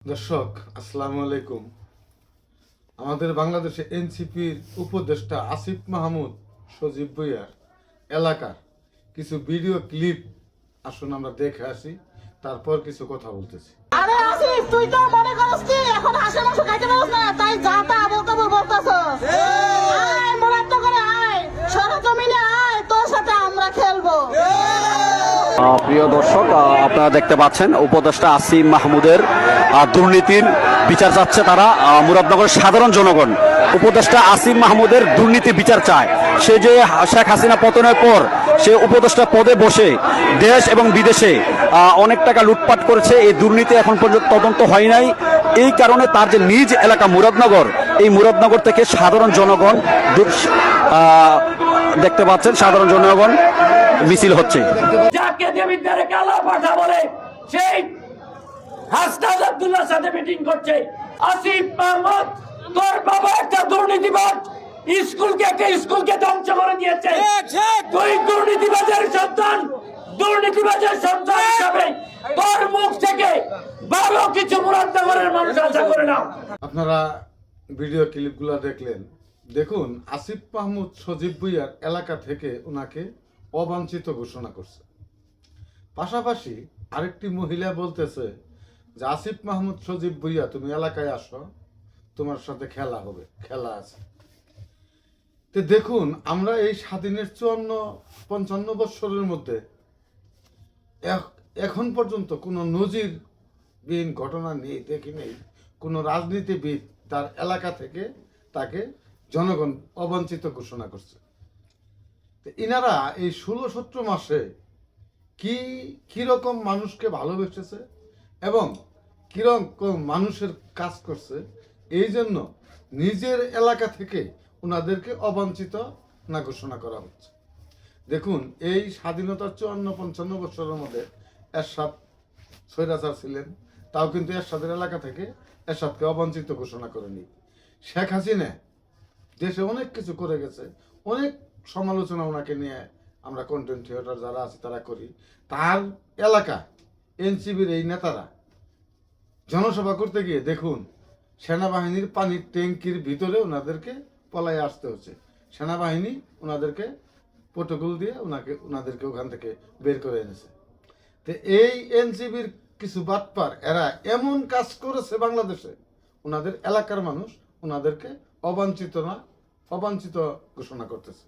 দর্শক আসসালামু আলাইকুম। আমাদের বাংলাদেশে এনসিপির উপদেষ্টা আসিফ মাহমুদ সজীব ভুঁইয়ার এলাকার কিছু ভিডিও ক্লিপ আসুন আমরা দেখে আসি, তারপর কিছু কথা বলতেছি। আরে আসিফ, তুই তো মনে করছিস কি এখন হাসি মাংস খাইতে পারছ না, তাই যা তা বলতে বলতাছস। আয় মুরাদ করে আয়, সরজমিনে আয়, তোর সাথে আমরা খেলবো। প্রিয় দর্শক, আপনারা দেখতে পাচ্ছেন উপদেষ্টা আসিফ মাহমুদের দুর্নীতির বিচার চাচ্ছে তারা। মুরাদনগরের সাধারণ জনগণ উপদেষ্টা আসিফ মাহমুদের দুর্নীতি বিচার চায়। সে যে শেখ হাসিনা পতনের পর সে উপদেষ্টা পদে বসে দেশ এবং বিদেশে অনেক টাকা লুটপাট করেছে, এই দুর্নীতি এখন পর্যন্ত তদন্ত হয় নাই। এই কারণে তার যে নিজ এলাকা মুরাদনগর, এই মুরাদনগর থেকে সাধারণ জনগণ দেখতে পাচ্ছেন সাধারণ জনগণ মিছিল হচ্ছে। যাকে দেবিদ্বারে কালা পাঠা বলে সেই হাসনাত আব্দুল্লাহর সাথে মিটিং করছে আসিফ মাহমুদ। তোর বাবা একটা দুর্নীতিবাজ, স্কুলকে ধ্বংস করে দিয়েছে। তুই দুর্নীতিবাজের সন্তান হিসাবে তোর মুখ থেকে ভালো কিছু মুরাদনগরের মানুষ আশা করে না। আপনারা ভিডিও ক্লিপগুলো দেখলেন। দেখুন, আসিফ মাহমুদ সজীব ভুঁইয়ার এলাকা থেকে ওনাকে অবাঞ্ছিত ঘোষণা করছে। পাশাপাশি আরেকটি মহিলা বলতেছে যে আসিফ মাহমুদ সজীব ভুঁইয়া তুমি এলাকায় আসো, তোমার সাথে খেলা হবে, খেলা আছে। তো দেখুন, আমরা এই স্বাধীনের 54-55 বৎসরের মধ্যে এখন পর্যন্ত কোনো নজিরবিহীন ঘটনা নেই, দেখি নেই কোনো রাজনীতিবিদ তার এলাকা থেকে তাকে জনগণ অবাঞ্ছিত ঘোষণা করছে। ইনারা এই 16-17 মাসে কিরকম মানুষকে ভালোবেসেছে এবং কিরকম মানুষের কাজ করছে, এই জন্য নিজের এলাকা থেকে ওনাদেরকে অবাঞ্ছিত না ঘোষণা করা হচ্ছে। দেখুন, এই স্বাধীনতার 54-55 বছরের মধ্যে এরশাদ স্বৈরাচার ছিলেন, তাও কিন্তু এরশাদের এলাকা থেকে এরশাদকে অবাঞ্ছিত ঘোষণা করেনি। শেখ হাসিনা দেশে অনেক কিছু করে গেছে, অনেক সমালোচনা ওনাকে নিয়ে আমরা কন্টেন্ট ক্রিয়েটর যারা আছে তারা করি। তার এলাকা এনসিপির এই নেতারা জনসভা করতে গিয়ে দেখুন সেনাবাহিনীর পানির ট্যাঙ্কির ভিতরে ওনাদেরকে পলায় আসতে হচ্ছে। সেনাবাহিনী ওনাদেরকে প্রটোকল দিয়ে ওনাদেরকে ওখান থেকে বের করে এনেছে। তো এই এনসিপির কিছু বাটপার এরা এমন কাজ করেছে বাংলাদেশে, ওনাদের এলাকার মানুষ ওনাদেরকে অবাঞ্ছিত ঘোষণা করতেছে।